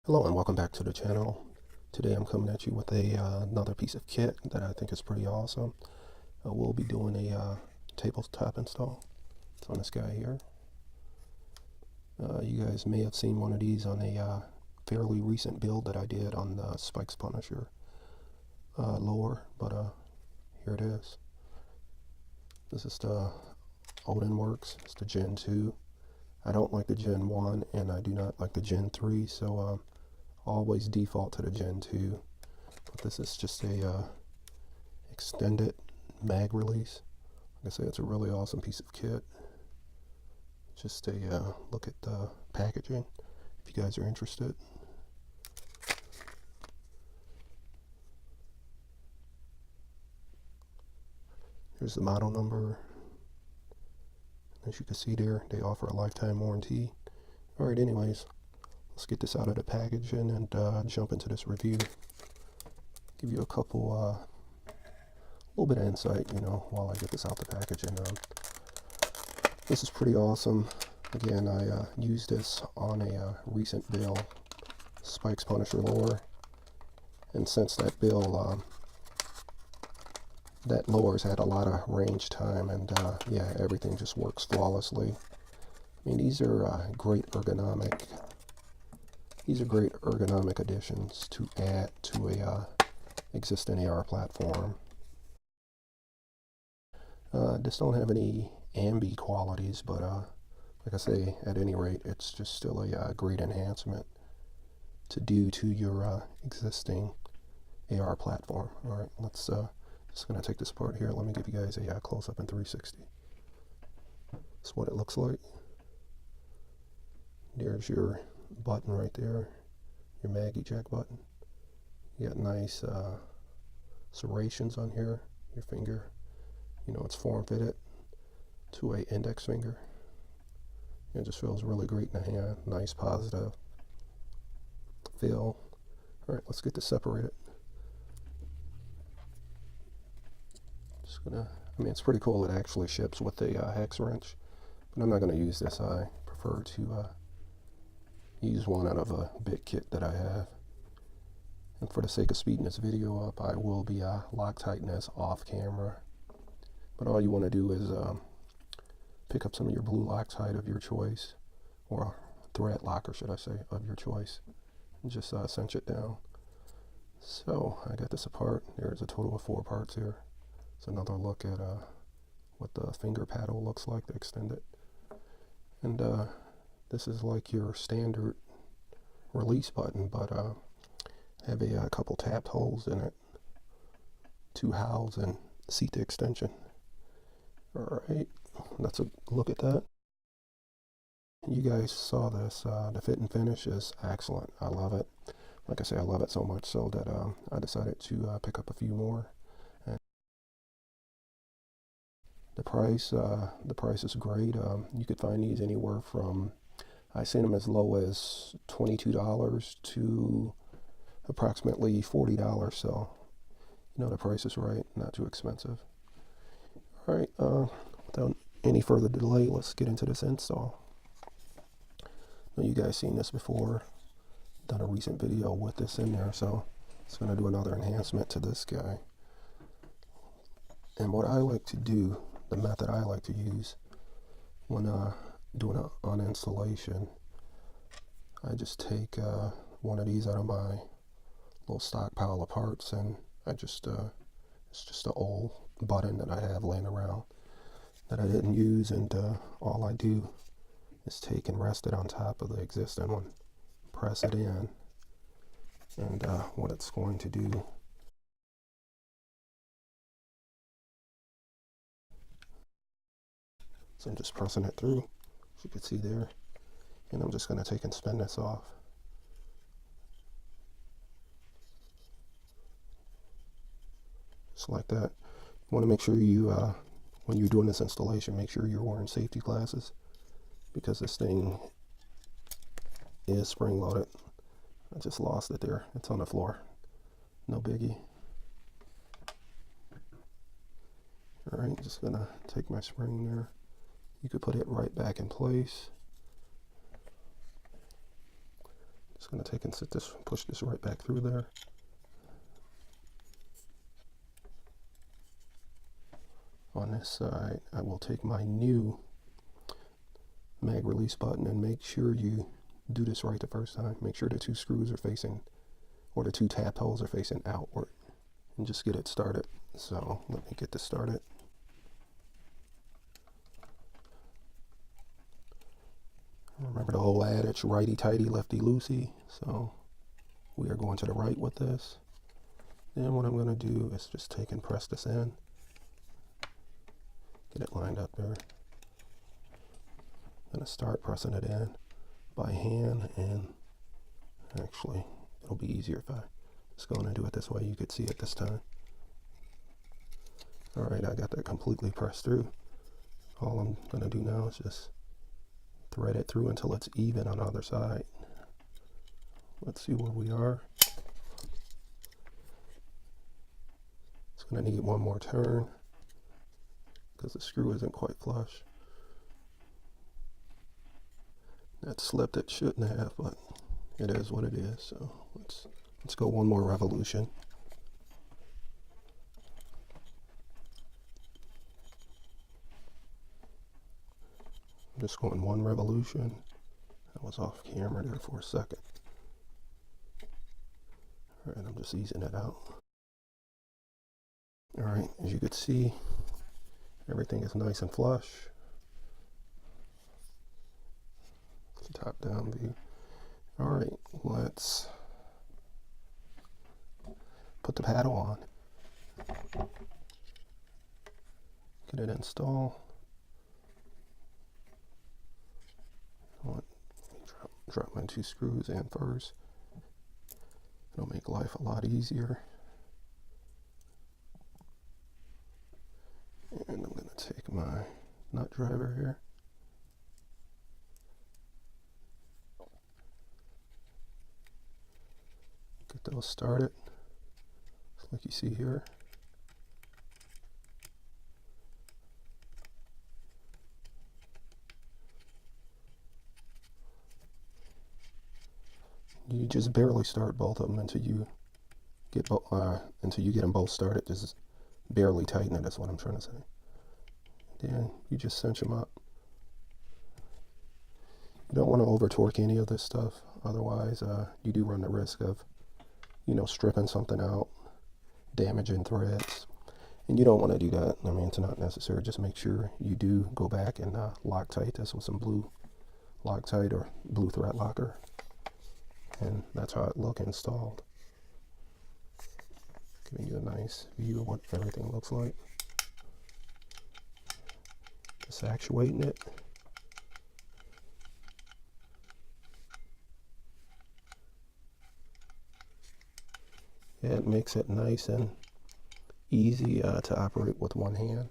Hello and welcome back to the channel. Today I'm coming at you with another piece of kit that I think is pretty awesome. We'll be doing a tabletop install. It's on this guy here. You guys may have seen one of these on a fairly recent build that I did on the Spikes Punisher lower, but here it is. This is the Odin works. It's the Gen 2. I don't like the Gen 1 and I do not like the Gen 3, so always default to the Gen 2, but this is just a extended mag release. Like I say, it's a really awesome piece of kit. Just a look at the packaging if you guys are interested. Here's the model number. As you can see there, they offer a lifetime warranty. Alright, anyways, let's get this out of the packaging and jump into this review. Give you a couple, little bit of insight, you know, while I get this out the packaging. This is pretty awesome. Again, I used this on a recent build, Spikes Punisher lure, and since that build, that lure's had a lot of range time, and yeah, everything just works flawlessly. I mean, these are great ergonomic additions to add to a existing AR platform. This don't have any ambi qualities, but like I say, at any rate, it's just still a great enhancement to do to your existing AR platform. All right, let's just gonna take this apart here. Let me give you guys a close-up in 360. That's what it looks like. There's your button right there, your mag eject button. You got nice serrations on here. Your finger, you know, it's form-fitted to a index finger. It just feels really great in the hand. Nice positive feel. All right, let's get this separated. Just gonna, I mean, it's pretty cool. It actually ships with a hex wrench, but I'm not gonna use this. I prefer to use one out of a bit kit that I have. And for the sake of speeding this video up, I will be Loctiting this off camera. But all you want to do is pick up some of your blue Loctite of your choice, or thread locker, should I say, of your choice, and just cinch it down. So I got this apart. There's a total of 4 parts here. It's another look at what the finger paddle looks like to extend it. And this is like your standard release button, but have a couple tapped holes in it, 2 howls, and seat extension. Alright, that's a look at that. You guys saw this. The fit and finish is excellent. I love it. Like I say, I love it so much so that I decided to pick up a few more. And the price is great. You could find these anywhere from, I seen them as low as $22 to approximately $40, so you know the price is right, not too expensive. All right, without any further delay, let's get into this install. Now, you guys seen this before, done a recent video with this in there, so it's going to do another enhancement to this guy. And what I like to do, the method I like to use when doing an uninstallation, I just take one of these out of my little stockpile of parts, and I just it's just an old button that I have laying around that I didn't use, and all I do is take and rest it on top of the existing one, press it in, and what it's going to do, so I'm just pressing it through, as you can see there, and I'm just going to take and spin this off. Just like that. You want to make sure you, when you're doing this installation, make sure you're wearing safety glasses, because this thing is spring loaded. I just lost it there. It's on the floor. No biggie. Alright, just gonna take my spring there. You could put it right back in place. Just going to take and push this right back through there. On this side, I will take my new mag release button and make sure you do this right the first time. Make sure the two screws are facing, or the two tap holes are facing outward, and just get it started. So let me get this started. Remember the whole adage, righty tighty, lefty loosey. So we are going to the right with this. Then what I'm going to do is just take and press this in. Get it lined up there. I'm going to start pressing it in by hand, and actually it'll be easier if I just go in and do it this way. You could see it this time. Alright, I got that completely pressed through. All I'm going to do now is just thread it through until it's even on the other side. Let's see where we are. It's going to need one more turn because the screw isn't quite flush. That slipped, it shouldn't have, but it is what it is. So let's go one more revolution. I'm just going one revolution. I was off camera there for a second. Alright, I'm just easing it out. Alright, as you can see, everything is nice and flush. Top down view. Alright, let's put the paddle on. Get it installed. Drop my two screws in first. It'll make life a lot easier. And I'm going to take my nut driver here. Get those started, like you see here. You just barely start both of them until you get them both started. Just barely tighten it. That's what I'm trying to say. Then you just cinch them up. You don't want to over torque any of this stuff, otherwise you do run the risk of, you know, stripping something out, damaging threads, and you don't want to do that. I mean, it's not necessary. Just make sure you do go back and Loctite this with some blue Loctite or blue thread locker, and that's how it looks installed. Giving you a nice view of what everything looks like. Just actuating it. Yeah, it makes it nice and easy to operate with one hand.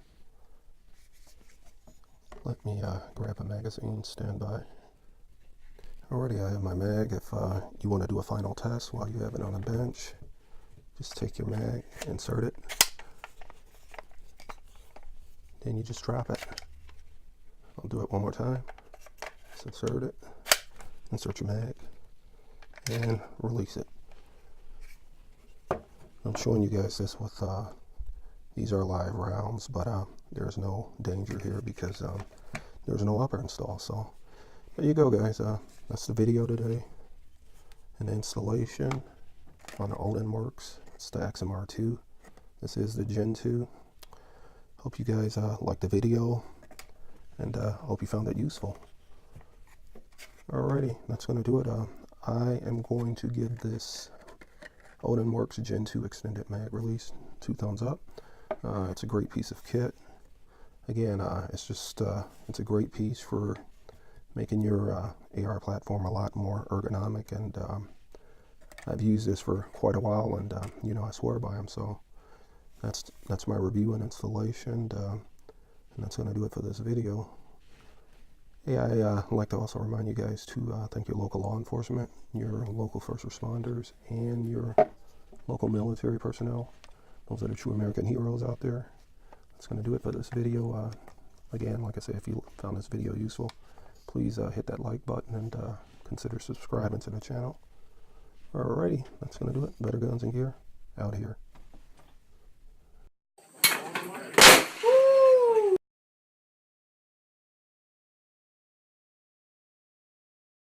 Let me grab a magazine, stand by. Alrighty, I have my mag. If you want to do a final test while you have it on a bench, just take your mag, insert it, then you just drop it. I'll do it one more time. Just insert it, insert your mag, and release it. I'm showing you guys this with, these are live rounds, but there's no danger here because there's no upper install. So there you go, guys. That's the video today. An installation on the Odin works. It's the XMR2. This is the Gen 2. Hope you guys liked the video, and hope you found it useful. Alrighty, that's going to do it. I am going to give this Odin Works Gen 2 extended mag release 2 thumbs up. It's a great piece of kit. Again, it's just it's a great piece for making your AR platform a lot more ergonomic, and I've used this for quite a while, and you know, I swear by them. So that's my review and installation, and that's going to do it for this video. Hey, I like to also remind you guys to thank your local law enforcement, your local first responders, and your local military personnel. Those are the true American heroes out there. That's going to do it for this video. Again, like I said, if you found this video useful, please hit that like button and consider subscribing to the channel. Alrighty, that's going to do it. Better Guns and Gear, out here.